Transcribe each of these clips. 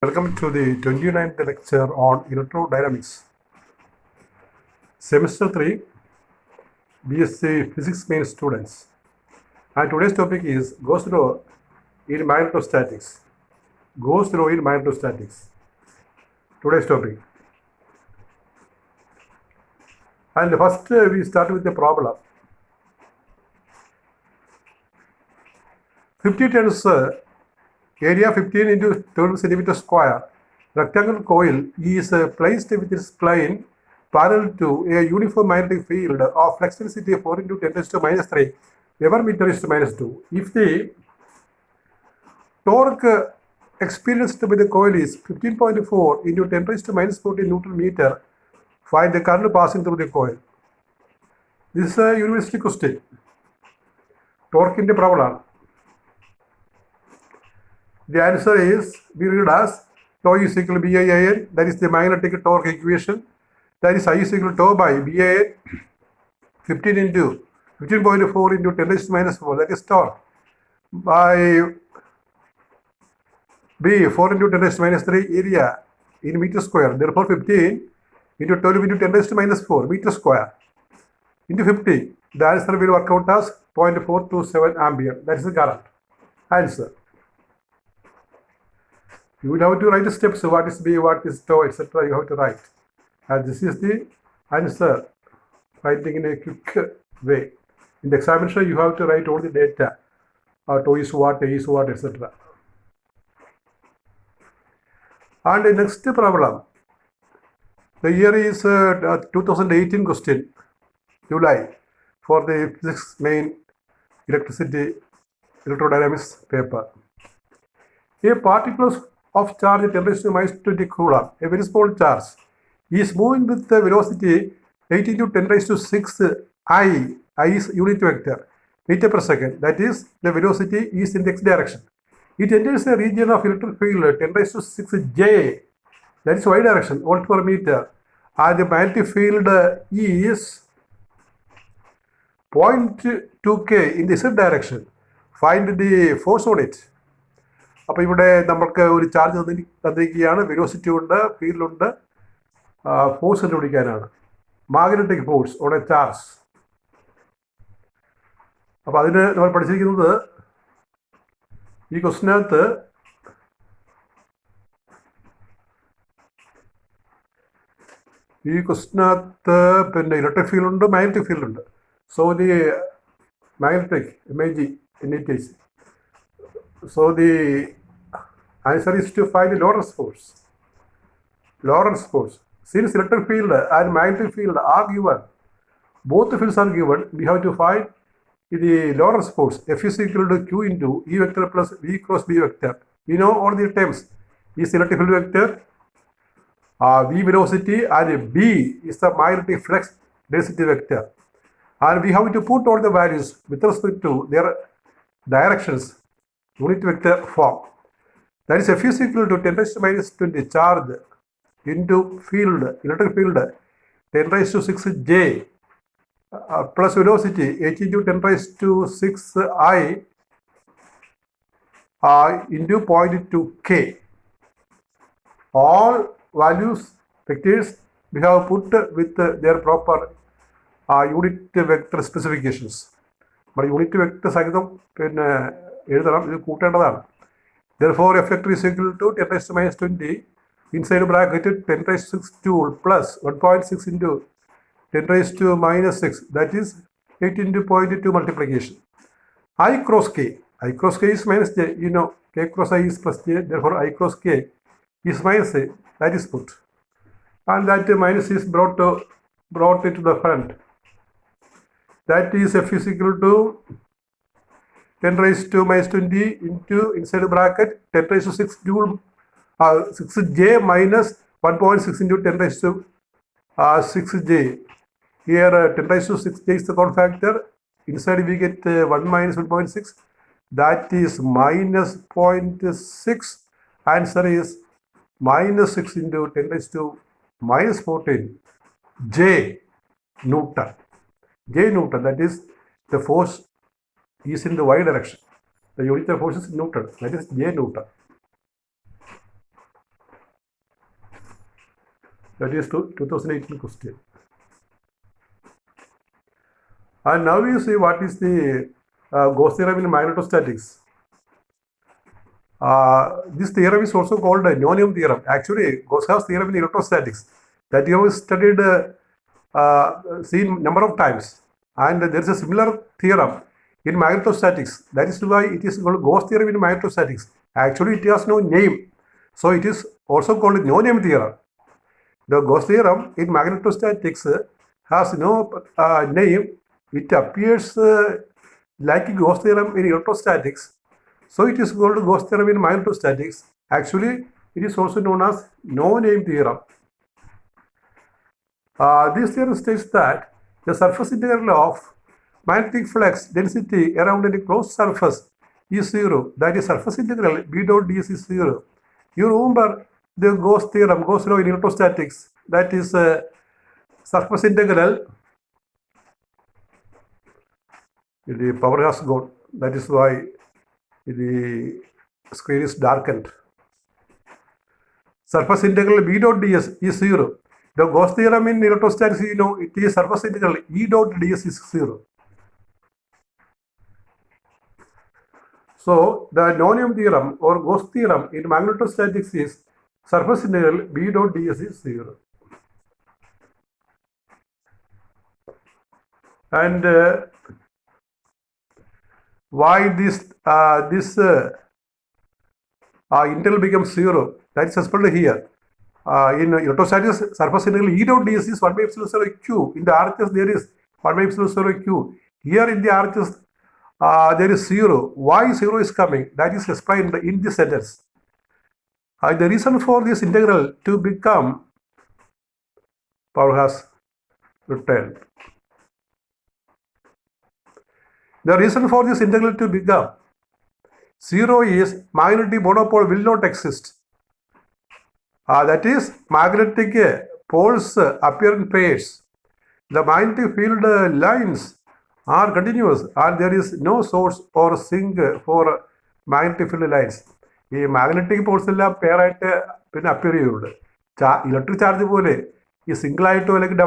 Welcome to the 29th lecture on electrodynamics. Semester 3, BSc Physics main students. And today's topic is Gauss law in magnetostatics. Gauss law in magnetostatics. Today's topic. And first we start with the problem. 50 tons area 15 into 12 centimeter square rectangle coil is placed with its plane parallel to a uniform magnetic field of flux density 4 into 10 raised to minus 3 Weber meter raised to minus 2. If the torque experienced by the coil is 15.4 into 10 raised to minus 14 Newton meter, find the current passing through the coil. This is a university question. Torque in the problem. The answer is, we read as tau is equal to BIN, that is the magnetic torque equation. That is I is equal to tau by BIN 15 into 15.4 into 10 raised to minus 4, that is torque, by B 4 into 10 raised to minus 3 area in meter square. Therefore 15 into 12 into 10 raised to minus 4 meter square into 50. The answer will work out as 0.427 ampere. That is the current answer. You will have to write the steps, what is B, what is tau, etc. You have to write. And this is the answer, writing in a quick way. In the examination, you have to write all the data. Tau is what, A is what, etc. And the next problem. The year is 2018 question, July, for the physics main electrodynamics paper. A particle of charge 10 raised to minus 20 coulomb, a very small charge, is moving with the velocity 8 into 10 raised to 6 I is unit vector, meter per second. That is, the velocity is in the x direction. It enters a region of electric field 10 raised to 6 J, that is y direction, volt per meter, and the magnetic field is 0.2 K in the z direction. Find the force on it. അപ്പോൾ ഇവിടെ നമുക്ക് ഒരു charge തന്നിരിക്കുകയാണ്, velocity ഉണ്ട്, ഫീൽഡുണ്ട്, force കണ്ടുപിടിക്കാനാണ്, magnetic force on a charge. അപ്പോൾ അതിന് നമ്മൾ പഠിച്ചിരിക്കുന്നത് ഈ ക്വസ്റ്റിനകത്ത് പിന്നെ ഇലക്ട്രിക് ഫീൽഡ് ഉണ്ട്, മാഗ്നറ്റിക് ഫീൽഡ് ഉണ്ട്. So the magnetic MAG in it is. So the answer is to find Lorentz force. Lorentz force. Since electric field and magnetic field are given, both fields are given, we have to find the Lorentz force. F is equal to Q into E vector plus V cross B vector. We know all the terms. Is electric field vector, V velocity, and B is the magnetic flux density vector. And we have to put all the values with respect to their directions, unit vector form. That is F is equal to 10 raised to minus 20 charge into field, electric field 10 raised to 6 J plus velocity 8 into 10 raised to 6 I into 0.2 K. All values, vectors, we have put with their proper unit vector specifications. But unit vector സഹിതം പിന്നെ എഴുതണം, ഇത് കൂട്ടേണ്ടതാണ്. Therefore, F vector is equal to 10 raised to minus 20 inside bracket 10 raised to 6 joule plus 1.6 into 10 raised to minus 6, that is 8 into 0.2 multiplication. I cross K. I cross K is minus J. You know, K cross I is plus J. Therefore, I cross K is minus A. That is put. And that minus is brought into the front. That is F is equal to 10 raised to minus 20 into inside bracket 10 raised to 6 joule 6J minus 1.6 into 10 raised to 6J. Here 10 raised to 6J is the count factor. Inside we get 1 minus 1.6. That is minus 0.6. Answer is minus 6 into 10 raised to minus 14 J Newton. J Newton, that is the force is in the y direction. The unit of force is Newton, that is J Newton. That is 2018 question. And now you see what is the Gauss theorem in magnetostatics. This theorem is also called a nonium theorem. Actually, Gauss theorem in electrostatics that you have studied seen number of times, and there is a similar theorem in magnetostatics. That is why it is called Gauss theorem in magnetostatics. Actually, it has no name, so it is also called nonium theorem. The Gauss theorem in magnetostatics has no name. It appears like Gauss theorem in electrostatics. So it is called Gauss theorem in magnetostatics. Actually, it is also known as no-name theorem. This theorem states that the surface integral of magnetic flux density around any closed surface is zero. That is, surface integral B dot ds is zero. You remember the Gauss theorem, Gauss law in electrostatics. That is surface integral. The power has gone. That is why the screen is darkened. Surface integral B dot ds is zero. The Gauss theorem in electrostatics, you know, it is surface integral E dot ds is zero. So the nonium theorem or Gauss theorem in magnetostatics is surface integral B dot ds is zero. And why this integral becomes zero? That is explained here. In electrostatics, surface integral E dot ds is 1 by epsilon 0 q. In the RHS, there is 1 by epsilon 0 q. Here in the RHS, there is 0. Why 0 is coming? That is explained in this sentence. The reason for this integral to become, power has returned. The reason for this integral to become 0 is magnetic monopole will not exist. That is, magnetic poles appear in pairs. The magnetic field lines are continuous and there is no source or sink for magnetic field lines. ഈ magnetic Paul's എല്ലാം പെയറായിട്ട് പിന്നെ appear ചെയ്യുന്നുണ്ട്. Electric charge പോലെ ഈ സിംഗിളായിട്ടോ അല്ലെങ്കിൽ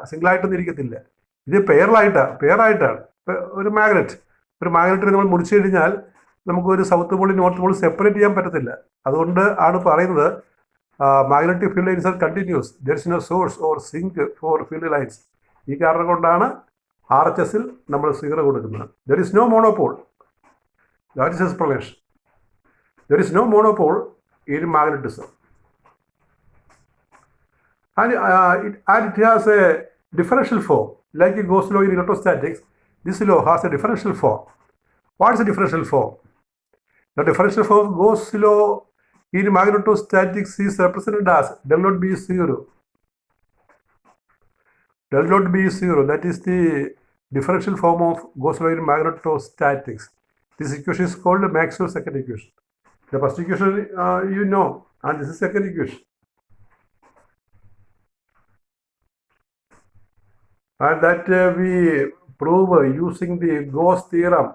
സിംഗിളായിട്ടൊന്നും ഇരിക്കത്തില്ല. ഇത് പെയറായിട്ടാണ്. ഒരു മാഗ്നറ്റിനെ നമ്മൾ മുറിച്ചു കഴിഞ്ഞാൽ നമുക്കൊരു സൗത്ത് പോളും നോർത്ത് പോളും സെപ്പറേറ്റ് ചെയ്യാൻ പറ്റത്തില്ല. അതുകൊണ്ട് ആണ് പറയുന്നത് magnetic field lines are continuous. There is no source or sink for field lines. ഈ കാരണം കൊണ്ടാണ് RHSൽ നമ്മൾ 0 കൊടുക്കുന്നത്. There is no monopole. That is explanation. There is no monopole in magnetism. And it has a differential form. Like it Gauss law in electrostatics, this law has a differential form. What is the differential form? The differential form of Gauss law in magnetostatics is represented as del dot B is 0. Del dot B is 0. That is the differential form of Gauss law in magnetostatics. This equation is called Maxwell's second equation. The first equation you know, and this is second equation. And that we prove using the Gauss theorem,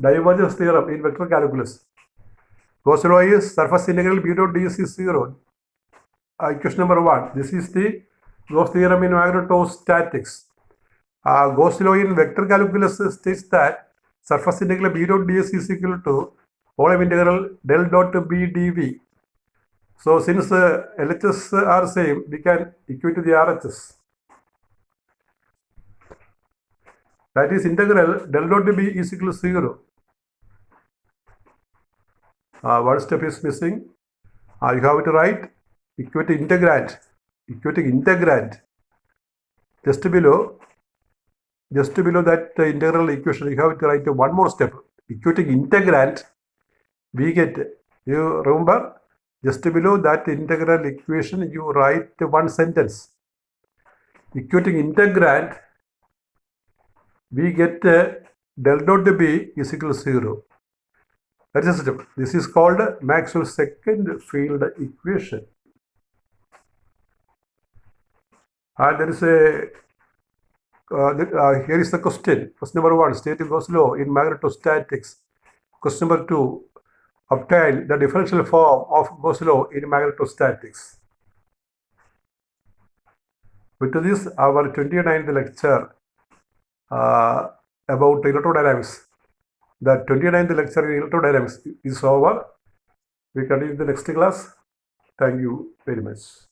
divergence theorem in vector calculus. Gauss law is surface integral B dot ds is 0. Equation number 1. This is the Gauss theorem in magnetostatics. Gauss law in vector calculus states that surface integral B dot ds is equal to volume integral del dot B dv. So since LHS are same, we can equate to the RHS. That is integral del dot B is equal to 0. One step is missing. You have to write equating integrand. Just below that integral equation, you have to write one more step. Equating integrand, we get, you remember, just below that integral equation, you write one sentence. Equating integrand, we get del dot B is equal to 0. That is a step. This is called Maxwell's second field equation. And there is here is the question. Question number 1, state Gauss law in magnetostatics. Question number 2, obtain the differential form of Gauss law in magnetostatics. With this, our 29th lecture about electrodynamics, the 29th lecture in electrodynamics is over. We continue in the next class. Thank you very much.